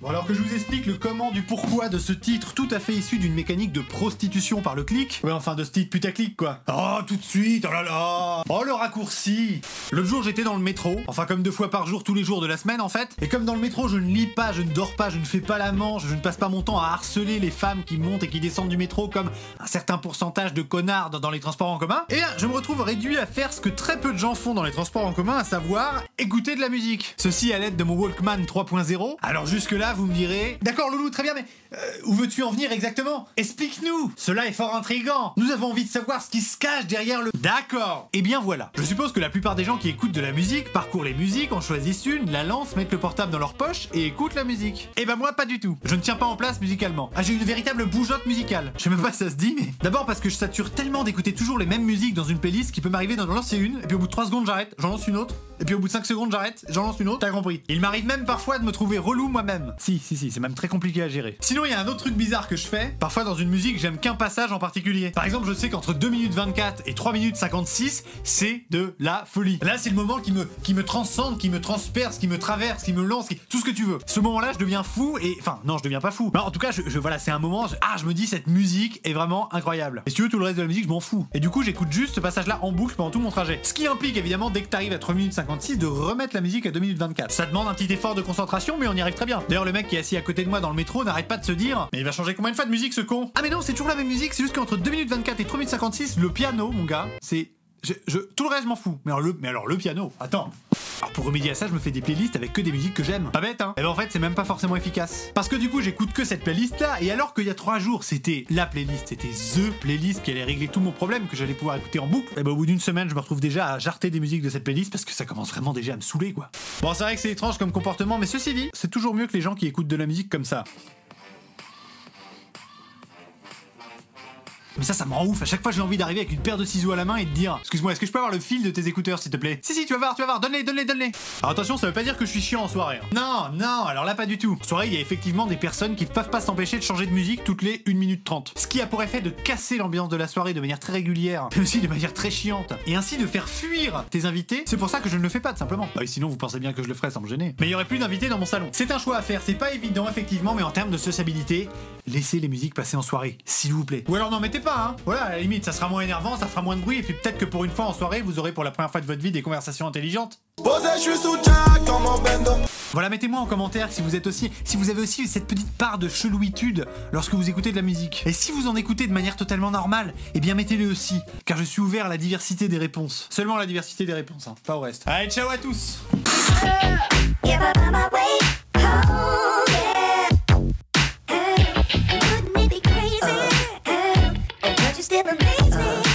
Bon alors que je vous explique le comment du pourquoi de ce titre tout à fait issu d'une mécanique de prostitution par le clic. Ouais enfin de ce titre putaclic quoi. Oh tout de suite, oh là là. Oh le raccourci. L'autre jour j'étais dans le métro, enfin comme 2 fois par jour tous les jours de la semaine en fait. Et comme dans le métro je ne lis pas, je ne dors pas, je ne fais pas la manche, je ne passe pas mon temps à harceler les femmes qui montent et qui descendent du métro comme un certain pourcentage de connards dans les transports en commun. Et là je me retrouve réduit à faire ce que très peu de gens font dans les transports en commun, à savoir écouter de la musique. Ceci à l'aide de mon Walkman 3.0. Alors jusque là vous me direz, d'accord Loulou, très bien, mais où veux-tu en venir exactement? Explique-nous. Cela est fort intriguant. Nous avons envie de savoir ce qui se cache derrière le... D'accord. Et bien voilà. Je suppose que la plupart des gens qui écoutent de la musique parcourent les musiques, en choisissent une, la lancent, mettent le portable dans leur poche et écoutent la musique. Et ben moi pas du tout. Je ne tiens pas en place musicalement. Ah j'ai une véritable bougeotte musicale. Je sais même pas si ça se dit, mais... D'abord parce que je sature tellement d'écouter toujours les mêmes musiques dans une playlist qu'il peut m'arriver d'en lancer une, et puis au bout de 3 secondes j'arrête, j'en lance une autre, et puis au bout de 5 secondes j'arrête, j'en lance une autre, t'as compris. Il m'arrive même parfois de me trouver relou moi-même. Si, c'est même très compliqué à gérer. Sinon il y a un autre truc bizarre que je fais. Parfois dans une musique j'aime qu'un passage en particulier. Par exemple je sais qu'entre 2 minutes 24 et 3 minutes 56 c'est de la folie. Là c'est le moment qui me transcende, qui me transperce, qui me traverse, qui me lance, tout ce que tu veux. Ce moment-là je deviens fou et... Enfin non je deviens pas fou. Non, en tout cas voilà c'est un moment, je me dis cette musique est vraiment incroyable. Et si tu veux tout le reste de la musique je m'en fous. Et du coup j'écoute juste ce passage-là en boucle pendant tout mon trajet. Ce qui implique évidemment dès que t'arrives à 3 minutes 56 de remettre la musique à 2 minutes 24. Ça demande un petit effort de concentration mais on y arrive très bien. D'ailleurs le mec qui est assis à côté de moi dans le métro n'arrête pas de se dire mais il va changer combien de fois de musique ce con? Ah mais non c'est toujours la même musique, c'est juste qu'entre 2 minutes 24 et 3 minutes 56 le piano mon gars c'est... tout le reste je m'en fous. Mais alors le piano, attends. Alors pour remédier à ça je me fais des playlists avec que des musiques que j'aime. Pas bête hein. Et ben en fait c'est même pas forcément efficace. Parce que du coup j'écoute que cette playlist là. Et alors qu'il y a 3 jours c'était la playlist, c'était THE playlist qui allait régler tout mon problème, que j'allais pouvoir écouter en boucle. Et ben au bout d'une semaine je me retrouve déjà à jarter des musiques de cette playlist parce que ça commence vraiment déjà à me saouler quoi. Bon c'est vrai que c'est étrange comme comportement mais ceci dit c'est toujours mieux que les gens qui écoutent de la musique comme ça. Mais ça me rend ouf, à chaque fois j'ai envie d'arriver avec une paire de ciseaux à la main et de dire excuse-moi, est-ce que je peux avoir le fil de tes écouteurs s'il te plaît? Si, tu vas voir, donne-les. Alors attention, ça veut pas dire que je suis chiant en soirée. Hein. Non, alors là pas du tout. En soirée, il y a effectivement des personnes qui ne peuvent pas s'empêcher de changer de musique toutes les 1 minute 30. Ce qui a pour effet de casser l'ambiance de la soirée de manière très régulière, mais aussi de manière très chiante, et ainsi de faire fuir tes invités. C'est pour ça que je ne le fais pas, tout simplement. Bah, sinon vous pensez bien que je le ferais sans me gêner. Mais il y aurait plus d'invités dans mon salon. C'est un choix à faire, c'est pas évident effectivement, mais en termes de sociabilité, laissez les musiques passer en soirée, s'il vous plaît. Ou alors n'en mettez pas, hein. Voilà, à la limite, ça sera moins énervant, ça fera moins de bruit, et puis peut-être que pour une fois en soirée, vous aurez pour la première fois de votre vie des conversations intelligentes. Voilà, mettez-moi en commentaire si vous avez aussi cette petite part de chelouitude lorsque vous écoutez de la musique. Et si vous en écoutez de manière totalement normale, eh bien mettez-le aussi, car je suis ouvert à la diversité des réponses. Seulement la diversité des réponses, hein, pas au reste. Allez, ciao à tous. Step amazing.